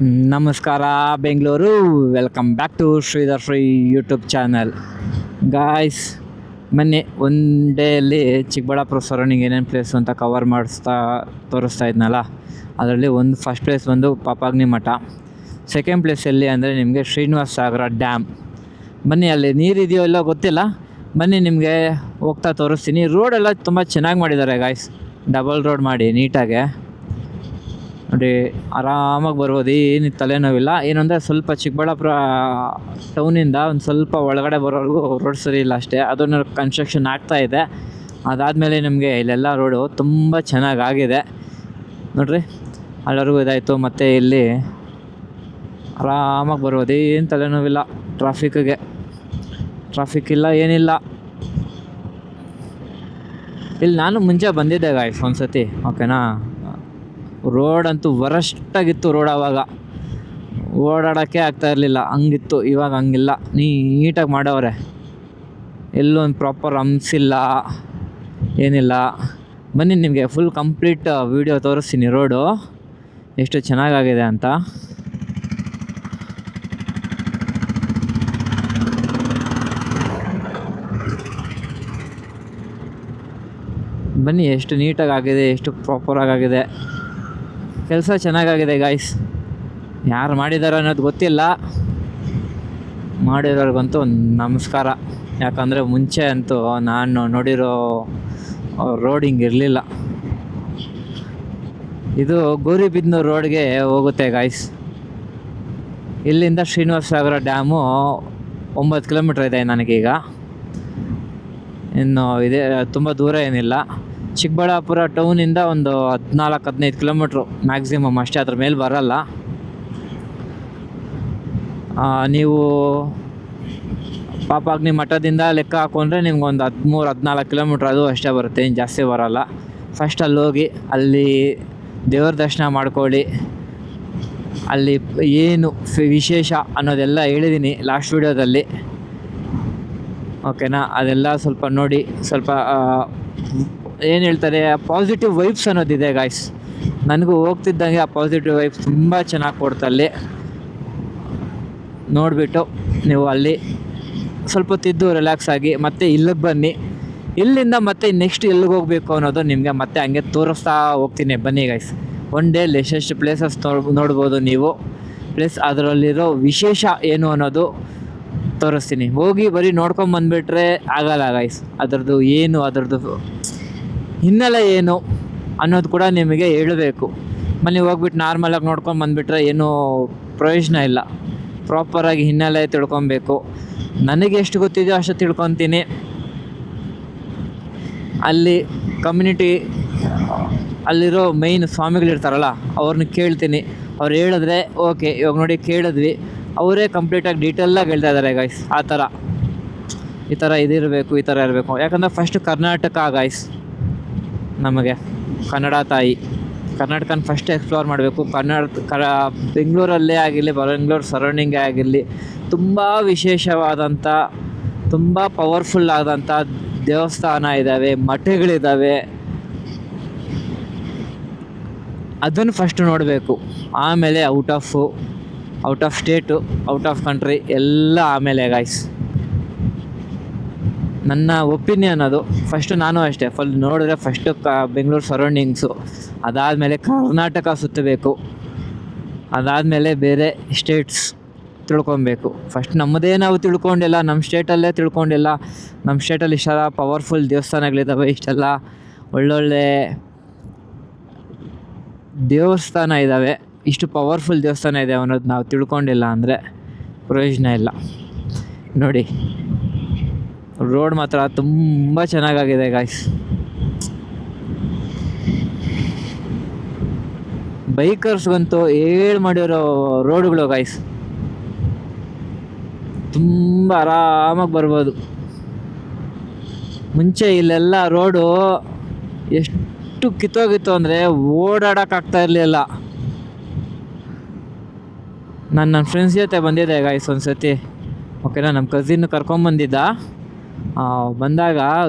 ನಮಸ್ಕಾರ Bengaluru. Welcome back to Shridhar free YouTube channel. Guys, ಮೊನ್ನೆ one ಡೇಯಲ್ಲಿ ಚಿಕ್ಕಬಳ್ಳಾಪುರ ಸರೌಂಡಿಂಗ್ ಏನೇನು ಪ್ಲೇಸು ಅಂತ ಕವರ್ ತೋರಿಸ್ತಾ ಇದ್ನಲ್ಲ, ಅದರಲ್ಲಿ ಫಸ್ಟ್ ಪ್ಲೇಸ್ ಪಾಪಾಗ್ನಿ ಮಠ. ಸೆಕೆಂಡ್ ಪ್ಲೇಸ್ ಎಲ್ಲಿ ಅಂದರೆ ನಿಮಗೆ ಶ್ರೀನಿವಾಸ ಸಾಗರ ಡ್ಯಾಮ್. ಬನ್ನಿ, ಅಲ್ಲಿ ನೀರಿದೆಯೋ ಇಲ್ಲೋ ಗೊತ್ತಿಲ್ಲ, ಬನ್ನಿ ನಿಮಗೆ ಹೋಗ್ತಾ ತೋರಿಸ್ತೀನಿ. ರೋಡೆಲ್ಲ ತುಂಬ ಚೆನ್ನಾಗಿ ಮಾಡಿದ್ದಾರೆ ಗಾಯ್ಸ್, ಡಬಲ್ ರೋಡ್ ಮಾಡಿ ನೀಟಾಗೆ ನೋಡಿ, ಆರಾಮಾಗಿ ಬರ್ಬೋದು, ಏನು ತಲೆನೋವಿಲ್ಲ. ಏನಂದರೆ ಸ್ವಲ್ಪ ಚಿಕ್ಕಬಳ್ಳಾಪುರ ಟೌನಿಂದ ಒಂದು ಸ್ವಲ್ಪ ಒಳಗಡೆ ಬರೋವರೆಗೂ ರೋಡ್ ಸರಿ ಇಲ್ಲ ಅಷ್ಟೇ, ಅದನ್ನು ಕನ್ಸ್ಟ್ರಕ್ಷನ್ ಆಗ್ತಾಯಿದೆ. ಅದಾದಮೇಲೆ ನಿಮಗೆ ಇಲ್ಲೆಲ್ಲ ರೋಡು ತುಂಬ ಚೆನ್ನಾಗಾಗಿದೆ ನೋಡಿರಿ, ಅಲ್ಲರಿಗೂ ಇದಾಯಿತು. ಮತ್ತು ಇಲ್ಲಿ ಆರಾಮಾಗಿ ಬರ್ಬೋದು, ಏನು ತಲೆನೋವಿಲ್ಲ. ಟ್ರಾಫಿಕ್ ಇಲ್ಲ, ಏನಿಲ್ಲ. ಇಲ್ಲಿ ನಾನು ಮುಂಚೆ ಬಂದಿದ್ದೆ ಗಾಯ್ಸ್ ಒಂದ್ಸತಿ, ಓಕೆನಾ. ರೋಡ್ ಅಂತೂ ವರಷ್ಟಾಗಿತ್ತು ರೋಡ್, ಆವಾಗ ಓಡಾಡೋಕ್ಕೆ ಆಗ್ತಾಯಿರಲಿಲ್ಲ, ಹಂಗಿತ್ತು. ಇವಾಗ ಹಂಗಿಲ್ಲ, ನೀಟಾಗಿ ಮಾಡವ್ರೆ. ಎಲ್ಲೂ ಒಂದು ಪ್ರಾಪರ್ ಹಂಪ್ಸಿಲ್ಲ, ಏನಿಲ್ಲ. ಬನ್ನಿ ನಿಮಗೆ ಫುಲ್ ಕಂಪ್ಲೀಟ್ ವೀಡಿಯೋ ತೋರಿಸ್ತೀನಿ, ರೋಡು ಎಷ್ಟು ಚೆನ್ನಾಗಾಗಿದೆ ಅಂತ. ಬನ್ನಿ, ಎಷ್ಟು ನೀಟಾಗಿ ಆಗಿದೆ, ಎಷ್ಟು ಪ್ರಾಪರಾಗಿದೆ. ಕೆಲಸ ಚೆನ್ನಾಗಾಗಿದೆ ಗಾಯ್ಸ್. ಯಾರು ಮಾಡಿದಾರೋ ಅನ್ನೋದು ಗೊತ್ತಿಲ್ಲ, ಮಾಡಿರೋರ್ಗಂತೂ ನಮಸ್ಕಾರ. ಯಾಕಂದರೆ ಮುಂಚೆ ಅಂತೂ ನಾನು ನೋಡಿರೋ ರೋಡ್ ಹಿಂಗಿರಲಿಲ್ಲ. ಇದು ಗೌರಿಬಿದನೂರು ರೋಡ್ಗೆ ಹೋಗುತ್ತೆ ಗಾಯ್ಸ್. ಇಲ್ಲಿಂದ ಶ್ರೀನಿವಾಸ ಸಾಗರ ಡ್ಯಾಮು 9 ಕಿಲೋಮೀಟ್ರ್ ಇದೆ ನನಗೀಗ. ಇನ್ನು ಇದೆ, ತುಂಬ ದೂರ ಏನಿಲ್ಲ. ಚಿಕ್ಕಬಳ್ಳಾಪುರ ಟೌನಿಂದ ಒಂದು 14-15 ಕಿಲೋಮೀಟ್ರು ಮ್ಯಾಕ್ಸಿಮಮ್ ಅಷ್ಟೇ, ಅದ್ರ ಮೇಲೆ ಬರಲ್ಲ. ನೀವು ಪಾಪಾಗ್ನಿ ಮಠದಿಂದ ಲೆಕ್ಕ ಹಾಕ್ಕೊಂಡ್ರೆ ನಿಮ್ಗೊಂದು 13-14 ಕಿಲೋಮೀಟ್ರ್ ಅದು ಅಷ್ಟೇ ಬರುತ್ತೆ, ಏನು ಜಾಸ್ತಿ ಬರೋಲ್ಲ. ಫಸ್ಟ್ ಅಲ್ಲಿ ಹೋಗಿ ಅಲ್ಲಿ ದೇವ್ರ ದರ್ಶನ ಮಾಡ್ಕೊಳ್ಳಿ. ಅಲ್ಲಿ ಏನು ವಿಶೇಷ ಅನ್ನೋದೆಲ್ಲ ಹೇಳಿದ್ದೀನಿ ಲಾಸ್ಟ್ ವೀಡಿಯೋದಲ್ಲಿ, ಓಕೆನಾ. ಅದೆಲ್ಲ ಸ್ವಲ್ಪ ನೋಡಿ, ಸ್ವಲ್ಪ ಏನು ಹೇಳ್ತಾರೆ, ಪಾಸಿಟಿವ್ ವೈಬ್ಸ್ ಅನ್ನೋದಿದೆ ಗಾಯ್ಸ್. ನನಗೂ ಹೋಗ್ತಿದ್ದಂಗೆ ಆ ಪಾಸಿಟಿವ್ ವೈಬ್ಸ್ ತುಂಬ ಚೆನ್ನಾಗಿ ಕೊಡ್ತಲ್ಲಿ. ನೋಡಿಬಿಟ್ಟು ನೀವು ಅಲ್ಲಿ ಸ್ವಲ್ಪ ತಿದ್ದು ರಿಲ್ಯಾಕ್ಸ್ ಆಗಿ ಮತ್ತೆ ಇಲ್ಲಿಗೆ ಬನ್ನಿ. ಇಲ್ಲಿಂದ ಮತ್ತೆ ನೆಕ್ಸ್ಟ್ ಎಲ್ಲಿಗೆ ಹೋಗಬೇಕು ಅನ್ನೋದು ನಿಮಗೆ ಮತ್ತೆ ಹಂಗೆ ತೋರಿಸ್ತಾ ಹೋಗ್ತೀನಿ. ಬನ್ನಿ ಗೈಸ್, ಒನ್ ಡೇಲಿ ಎಷ್ಟೆಷ್ಟು ಪ್ಲೇಸಸ್ ನೋಡ್ಬೋದು ನೀವು, ಪ್ಲಸ್ ಅದರಲ್ಲಿರೋ ವಿಶೇಷ ಏನು ಅನ್ನೋದು ತೋರಿಸ್ತೀನಿ. ಹೋಗಿ ಬರೀ ನೋಡ್ಕೊಂಬಂದುಬಿಟ್ರೆ ಆಗಲ್ಲ ಗೈಸ್, ಅದರದ್ದು ಏನು, ಅದರದ್ದು ಹಿನ್ನೆಲೆ ಏನು ಅನ್ನೋದು ಕೂಡ ನಿಮಗೆ ಹೇಳಬೇಕು. ಮನೆ ಹೋಗ್ಬಿಟ್ಟು ನಾರ್ಮಲಾಗಿ ನೋಡ್ಕೊಂಡು ಬಂದುಬಿಟ್ರೆ ಏನೂ ಪ್ರಯೋಜನ ಇಲ್ಲ. ಪ್ರಾಪರಾಗಿ ಹಿನ್ನೆಲೆ ತಿಳ್ಕೊಬೇಕು. ನನಗೆ ಎಷ್ಟು ಗೊತ್ತಿದೆಯೋ ಅಷ್ಟು ತಿಳ್ಕೊತೀನಿ. ಅಲ್ಲಿ ಕಮ್ಯುನಿಟಿ ಅಲ್ಲಿರೋ ಮೇಯ್ನ್ ಸ್ವಾಮಿಗಳಿರ್ತಾರಲ್ಲ, ಅವ್ರನ್ನ ಕೇಳ್ತೀನಿ. ಅವ್ರು ಹೇಳಿದ್ರೆ ಓಕೆ, ಇವಾಗ ನೋಡಿ ಕೇಳಿದ್ವಿ, ಅವರೇ ಕಂಪ್ಲೀಟಾಗಿ ಡೀಟೇಲಾಗಿ ಹೇಳ್ತಾ ಇದ್ದಾರೆ ಗಾಯ್ಸ್. ಆ ಥರ ಈ ಥರ ಇದಿರಬೇಕು, ಈ ಥರ ಇರಬೇಕು. ಯಾಕಂದರೆ ಫಸ್ಟು ಕರ್ನಾಟಕ ಗಾಯ್ಸ್, ನಮಗೆ ಕನ್ನಡ ತಾಯಿ, ಕರ್ನಾಟಕನ ಫಸ್ಟ್ ಎಕ್ಸ್ಪ್ಲೋರ್ ಮಾಡಬೇಕು. ಬೆಂಗಳೂರಲ್ಲೇ ಆಗಿರಲಿ, ಬೆಂಗಳೂರು ಸರೌಂಡಿಂಗೇ ಆಗಿರಲಿ, ತುಂಬ ವಿಶೇಷವಾದಂಥ, ತುಂಬ ಪವರ್ಫುಲ್ ಆದಂಥ ದೇವಸ್ಥಾನ ಇದ್ದಾವೆ, ಮಠಗಳಿದ್ದಾವೆ. ಅದನ್ನು ಫಸ್ಟು ನೋಡಬೇಕು. ಆಮೇಲೆ out of state, out of country ಎಲ್ಲ ಆಮೇಲೆ ಗಾಯ್ಸ್. ನನ್ನ ಒಪಿನಿಯನ್ ಅದು. ಫಸ್ಟು ನಾನು ಅಷ್ಟೇ, ಫುಲ್ ನೋಡಿದ್ರೆ ಫಸ್ಟು ಬೆಂಗಳೂರು ಸರೌಂಡಿಂಗ್ಸು, ಅದಾದಮೇಲೆ ಕರ್ನಾಟಕ ಸುತ್ತಬೇಕು, ಅದಾದಮೇಲೆ ಬೇರೆ ಸ್ಟೇಟ್ಸ್ ತಿಳ್ಕೊಬೇಕು. ಫಸ್ಟ್ ನಮ್ಮದೇ ನಾವು ತಿಳ್ಕೊಂಡಿಲ್ಲ, ನಮ್ಮ ಸ್ಟೇಟಲ್ಲೇ ತಿಳ್ಕೊಂಡಿಲ್ಲ. ನಮ್ಮ ಸ್ಟೇಟಲ್ಲಿ ಇಷ್ಟೆಲ್ಲ ಪವರ್ಫುಲ್ ದೇವಸ್ಥಾನಗಳಿದ್ದಾವೆ, ಇಷ್ಟೆಲ್ಲ ಒಳ್ಳೊಳ್ಳೆ ದೇವಸ್ಥಾನ ಇದ್ದಾವೆ, ಇಷ್ಟು ಪವರ್ಫುಲ್ ದೇವಸ್ಥಾನ ಇದೆ ಅನ್ನೋದು ನಾವು ತಿಳ್ಕೊಂಡಿಲ್ಲ ಅಂದರೆ ಪ್ರಯೋಜನ ಇಲ್ಲ. ನೋಡಿ, ರೋಡ್ ಮಾತ್ರ ತುಂಬ ಚೆನ್ನಾಗಾಗಿದೆ ಗಾಯ್ಸ್. ಬೈಕರ್ಸ್ಗಂತೂ ಮಾಡಿರೋ ರೋಡುಗಳು ಗಾಯ್ಸ್, ತುಂಬ ಆರಾಮಾಗಿ ಬರ್ಬೋದು. ಮುಂಚೆ ಇಲ್ಲೆಲ್ಲ ರೋಡು ಎಷ್ಟು ಕಿತ್ತೋಗಿತ್ತು ಅಂದರೆ ಓಡಾಡೋಕ್ಕಾಗ್ತಾ ಇರಲಿಲ್ಲ. ನನ್ನ ಫ್ರೆಂಡ್ಸ್ ಜೊತೆ ಬಂದಿದ್ದೆ ಗಾಯ್ಸ್ ಒಂದು ಸತಿ, ಓಕೆನಾ. ನಮ್ಮ ಕಸಿನ್ ಕರ್ಕೊಂಬಂದಿದ್ದ. ಬಂದಾಗ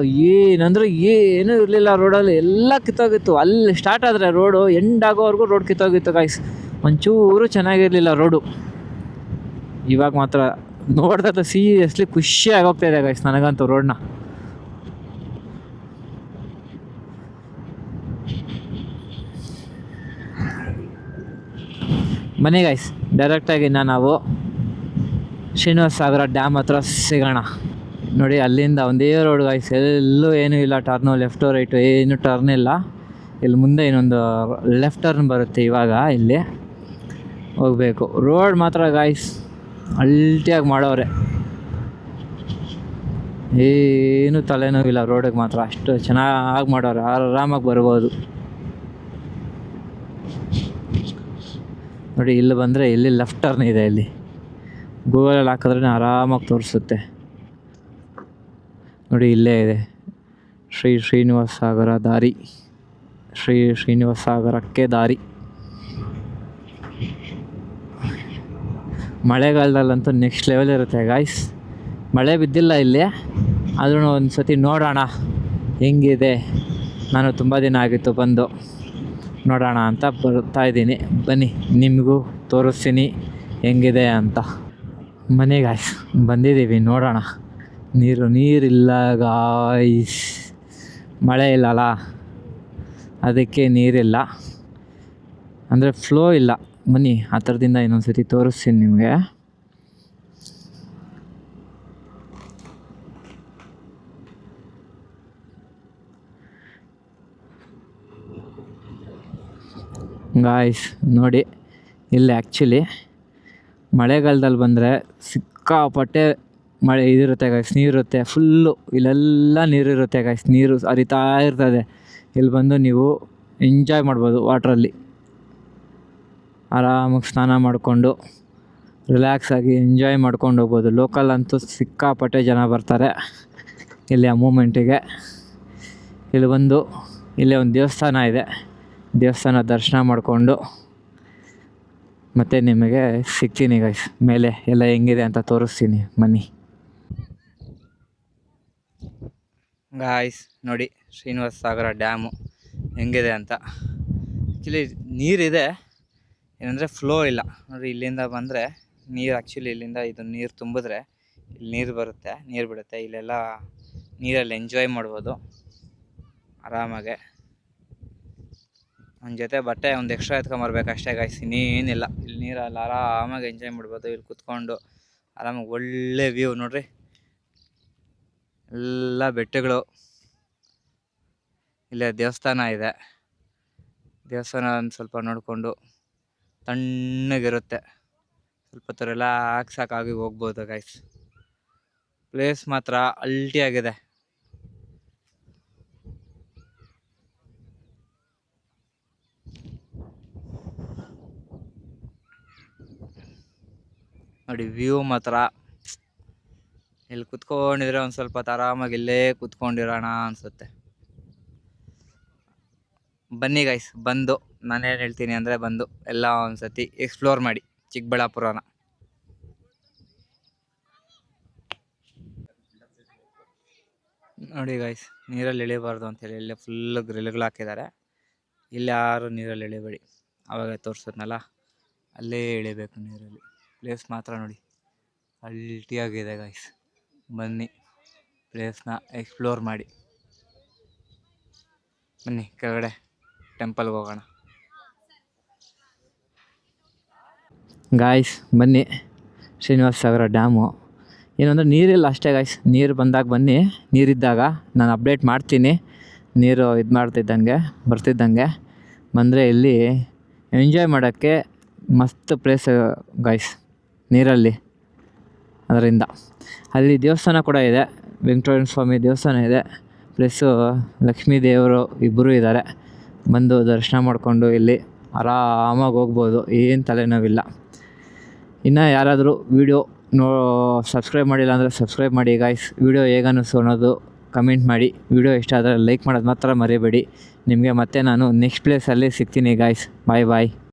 ಏನಂದ್ರೆ ಏನೂ ಇರಲಿಲ್ಲ ರೋಡಲ್ಲಿ, ಎಲ್ಲ ಕಿತ್ತೋಗಿತ್ತು. ಅಲ್ಲಿ ಸ್ಟಾರ್ಟ್ ಆದರೆ ರೋಡು ಎಂಡ್ ಆಗೋವರೆಗೂ ರೋಡ್ ಕಿತ್ತೋಗಿತ್ತು ಗಾಯ್ಸ್. ಒಂಚೂರು ಚೆನ್ನಾಗಿರಲಿಲ್ಲ ರೋಡು. ಇವಾಗ ಮಾತ್ರ ನೋಡ್ದ ಸೀರಿಯಸ್ಲಿ ಖುಷಿ ಆಗೋಗ್ತಾ ಇದೆ ಗೈಸ್ ನನಗಂತೂ ರೋಡ್ನ. ಬನ್ನಿ ಗೈಸ್, ಡೈರೆಕ್ಟಾಗಿ ನಾವು ಶ್ರೀನಿವಾಸ ಸಾಗರ ಡ್ಯಾಮ್ ಹತ್ರ ಸಿಗೋಣ. ನೋಡಿ ಅಲ್ಲಿಂದ ಒಂದೇ ರೋಡ್ ಗೈಸ್, ಎಲ್ಲೂ ಏನೂ ಇಲ್ಲ, ಟರ್ನು ಲೆಫ್ಟು ರೈಟು ಏನು ಟರ್ನ್ ಇಲ್ಲ. ಇಲ್ಲಿ ಮುಂದೆ ಇನ್ನೊಂದು ಲೆಫ್ಟ್ ಟರ್ನ್ ಬರುತ್ತೆ, ಇವಾಗ ಇಲ್ಲಿ ಹೋಗಬೇಕು. ರೋಡ್ ಮಾತ್ರ ಗೈಸ್ ಅಲ್ಟಿಯಾಗಿ ಮಾಡೋರೆ, ಏನು ತಲೆನೋವಿಲ್ಲ ರೋಡಿಗೆ ಮಾತ್ರ, ಅಷ್ಟು ಚೆನ್ನಾಗಿ ಮಾಡೋರೆ, ಆರಾಮಾಗಿ ಬರ್ಬೋದು. ನೋಡಿ ಇಲ್ಲಿ ಬಂದರೆ ಇಲ್ಲಿ ಲೆಫ್ಟ್ ಟರ್ನ್ ಇದೆ, ಇಲ್ಲಿ ಗೂಗಲಲ್ಲಿ ಹಾಕಿದ್ರೆ ಆರಾಮಾಗಿ ತೋರಿಸುತ್ತೆ. ನೋಡಿ ಇಲ್ಲೇ ಇದೆ ಶ್ರೀನಿವಾಸ ಸಾಗರ ದಾರಿ, ಶ್ರೀನಿವಾಸ ಸಾಗರಕ್ಕೆ ದಾರಿ. ಮಳೆಗಾಲದಲ್ಲಂತೂ ನೆಕ್ಸ್ಟ್ ಲೆವೆಲ್ ಇರುತ್ತೆ ಗಾಯ್ಸ್. ಮಳೆ ಬಿದ್ದಿಲ್ಲ ಇಲ್ಲಿ, ಆದ್ರೂ ಒಂದು ಸತಿ ನೋಡೋಣ ಹೆಂಗಿದೆ. ನಾನು ತುಂಬ ದಿನ ಆಗಿತ್ತು ಬಂದು, ನೋಡೋಣ ಅಂತ ಬರ್ತಾಯಿದ್ದೀನಿ. ಬನ್ನಿ ನಿಮಗೂ ತೋರಿಸ್ತೀನಿ ಹೆಂಗಿದೆ ಅಂತ. ಬನ್ನಿ ಗಾಯ್ಸ್, ಬಂದಿದ್ದೀವಿ, ನೋಡೋಣ. ನೀರಿಲ್ಲ ಗಾಯ್ಸ್, ಮಳೆ ಇಲ್ಲಲ್ಲ ಅದಕ್ಕೆ ನೀರಿಲ್ಲ, ಅಂದರೆ ಫ್ಲೋ ಇಲ್ಲ. ಬನ್ನಿ ಆ ಥರದಿಂದ ಇನ್ನೊಂದು ಸತಿ ತೋರಿಸ್ತೀನಿ ನಿಮಗೆ. ಗಾಯ್ಸ್ ನೋಡಿ, ಇಲ್ಲಿ ಆ್ಯಕ್ಚುಲಿ ಮಳೆಗಾಲದಲ್ಲಿ ಬಂದರೆ ಸಿಕ್ಕಾಪಟ್ಟೆ ಮಳೆ ಇದಿರುತ್ತೆ ಗಾಯ್ಸ್, ನೀರಿರುತ್ತೆ ಫುಲ್ಲು, ಇಲ್ಲೆಲ್ಲ ನೀರಿರುತ್ತೆ ಗಾಯ್ಸ್, ನೀರು ಹರಿತಾ ಇರ್ತದೆ. ಇಲ್ಲಿ ಬಂದು ನೀವು ಎಂಜಾಯ್ ಮಾಡ್ಬೋದು, ವಾಟ್ರಲ್ಲಿ ಆರಾಮಾಗಿ ಸ್ನಾನ ಮಾಡಿಕೊಂಡು ರಿಲ್ಯಾಕ್ಸಾಗಿ ಎಂಜಾಯ್ ಮಾಡ್ಕೊಂಡು ಹೋಗ್ಬೋದು. ಲೋಕಲ್ ಅಂತೂ ಸಿಕ್ಕಾಪಟ್ಟೆ ಜನ ಬರ್ತಾರೆ ಇಲ್ಲಿ ಆ ಮೂಮೆಂಟಿಗೆ. ಇಲ್ಲಿ ಬಂದು ಇಲ್ಲೇ ಒಂದು ದೇವಸ್ಥಾನ ಇದೆ, ದೇವಸ್ಥಾನ ದರ್ಶನ ಮಾಡಿಕೊಂಡು ಮತ್ತು ನಿಮಗೆ ಸಿಗ್ತೀನಿ ಗೈಸ್, ಮೇಲೆ ಎಲ್ಲ ಹೆಂಗಿದೆ ಅಂತ ತೋರಿಸ್ತೀನಿ ಬನ್ನಿ. ಗಾಯ್ಸ್ ನೋಡಿ ಶ್ರೀನಿವಾಸ ಸಾಗರ ಡ್ಯಾಮು ಹೆಂಗಿದೆ ಅಂತ. ಆ್ಯಕ್ಚುಲಿ ನೀರಿದೆ, ಏನಂದರೆ ಫ್ಲೋ ಇಲ್ಲ. ನೋಡಿ ಇಲ್ಲಿಂದ ಬಂದರೆ ನೀರು, ಆ್ಯಕ್ಚುಲಿ ಇಲ್ಲಿಂದ ಇದು ನೀರು ತುಂಬಿದ್ರೆ ಇಲ್ಲಿ ನೀರು ಬರುತ್ತೆ, ನೀರು ಬಿಡುತ್ತೆ. ಇಲ್ಲೆಲ್ಲ ನೀರಲ್ಲಿ ಎಂಜಾಯ್ ಮಾಡ್ಬೋದು ಆರಾಮಾಗೆ. ನನ್ನ ಜೊತೆ ಬಟ್ಟೆ ಒಂದು ಎಕ್ಸ್ಟ್ರಾ ಎತ್ಕೊಂಬರ್ಬೇಕು ಅಷ್ಟೇ ಗಾಯ್ಸ್, ಇನ್ನೇನಿಲ್ಲ. ಇಲ್ಲಿ ನೀರಲ್ಲಿ ಆರಾಮಾಗಿ ಎಂಜಾಯ್ ಮಾಡ್ಬೋದು. ಇಲ್ಲಿ ಕುತ್ಕೊಂಡು ಆರಾಮಾಗಿ ಒಳ್ಳೆ ವ್ಯೂ ನೋಡ್ರಿ, ಎಲ್ಲ ಬೆಟ್ಟಗಳು. ಇಲ್ಲೇ ದೇವಸ್ಥಾನ ಇದೆ, ದೇವಸ್ಥಾನ ಒಂದು ಸ್ವಲ್ಪ ನೋಡಿಕೊಂಡು ತಣ್ಣಗಿರುತ್ತೆ, ಸ್ವಲ್ಪ ಹೊತ್ತು ರಿಲ್ಯಾಕ್ಸ್ ಆಗಿ ಹೋಗ್ಬೋದು ಗೈಸ್. ಪ್ಲೇಸ್ ಮಾತ್ರ ಅಲ್ಟಿಯಾಗಿದೆ. ನೋಡಿ ವ್ಯೂ ಮಾತ್ರ, ಇಲ್ಲಿ ಕುತ್ಕೊಂಡಿದ್ರೆ ಒಂದು ಸ್ವಲ್ಪ ಹೊತ್ತು ಆರಾಮಾಗಿ ಇಲ್ಲೇ ಕುತ್ಕೊಂಡಿರೋಣ ಅನಿಸುತ್ತೆ. ಬನ್ನಿ ಗೈಸ್, ಬಂದು ನಾನೇನು ಹೇಳ್ತೀನಿ ಅಂದರೆ ಬಂದು ಎಲ್ಲ ಒಂದು ಸತಿ ಎಕ್ಸ್ಪ್ಲೋರ್ ಮಾಡಿ ಚಿಕ್ಕಬಳ್ಳಾಪುರನ. ನೋಡಿ ಗೈಸ್, ನೀರಲ್ಲಿ ಇಳಿಬಾರ್ದು ಅಂತೇಳಿ ಇಲ್ಲೇ ಫುಲ್ಲು ಗ್ರಿಲ್ಗಳು ಹಾಕಿದ್ದಾರೆ. ಇಲ್ಲಿ ಯಾರು ನೀರಲ್ಲಿ ಇಳಿಬೇಡಿ, ಆವಾಗ ತೋರಿಸೋದ್ನಲ್ಲ ಅಲ್ಲೇ ಇಳಿಬೇಕು ನೀರಲ್ಲಿ. ಪ್ಲೇಸ್ ಮಾತ್ರ ನೋಡಿ ಅಲ್ಟಿಯಾಗಿದೆ ಗೈಸ್, ಬನ್ನಿ ಪ್ಲೇಸ್ನ ಎಕ್ಸ್ಪ್ಲೋರ್ ಮಾಡಿ. ಬನ್ನಿ ಕೆಳಗಡೆ ಟೆಂಪಲ್ಗೆ ಹೋಗೋಣ ಗಾಯ್ಸ್. ಬನ್ನಿ ಶ್ರೀನಿವಾಸ ಸಾಗರ ಡ್ಯಾಮು. ಏನಂದರೆ ನೀರಿಲ್ಲ ಅಷ್ಟೇ ಗಾಯ್ಸ್, ನೀರು ಬಂದಾಗ ಬನ್ನಿ, ನೀರಿದ್ದಾಗ ನಾನು ಅಪ್ಡೇಟ್ ಮಾಡ್ತೀನಿ. ನೀರು ಇದು ಮಾಡ್ತಿದ್ದಂಗೆ ಬರ್ತಿದ್ದಂಗೆ ಬಂದರೆ ಇಲ್ಲಿ ಎಂಜಾಯ್ ಮಾಡೋಕ್ಕೆ ಮಸ್ತ್ ಪ್ಲೇಸ್ ಗಾಯ್ಸ್ ನೀರಲ್ಲಿ. ಅದರಿಂದ ಅಲ್ಲಿ ದೇವಸ್ಥಾನ ಕೂಡ ಇದೆ, ವೆಂಕಟೇಶ್ವರ ಸ್ವಾಮಿ ದೇವಸ್ಥಾನ ಇದೆ, ಪ್ಲಸ್ಸು ಲಕ್ಷ್ಮೀ ದೇವರು ಇಬ್ಬರು ಇದ್ದಾರೆ. ಬಂದು ದರ್ಶನ ಮಾಡಿಕೊಂಡು ಇಲ್ಲಿ ಆರಾಮಾಗಿ ಹೋಗ್ಬೋದು, ಏನು ತಲೆನೋವಿಲ್ಲ. ಇನ್ನು ಯಾರಾದರೂ ವೀಡಿಯೋ ಸಬ್ಸ್ಕ್ರೈಬ್ ಮಾಡಿಲ್ಲ ಅಂದರೆ ಸಬ್ಸ್ಕ್ರೈಬ್ ಮಾಡಿ ಗಾಯ್ಸ್. ವೀಡಿಯೋ ಹೇಗೆ ಅನ್ನಿಸ್ತು ಅನ್ನೋದು ಕಮೆಂಟ್ ಮಾಡಿ. ವೀಡಿಯೋ ಇಷ್ಟ ಆದರೆ ಲೈಕ್ ಮಾಡೋದು ಮಾತ್ರ ಮರಿಬೇಡಿ. ನಿಮಗೆ ಮತ್ತೆ ನಾನು ನೆಕ್ಸ್ಟ್ ಪ್ಲೇಸಲ್ಲಿ ಸಿಗ್ತೀನಿ ಗಾಯ್ಸ್. ಬಾಯ್ ಬಾಯ್.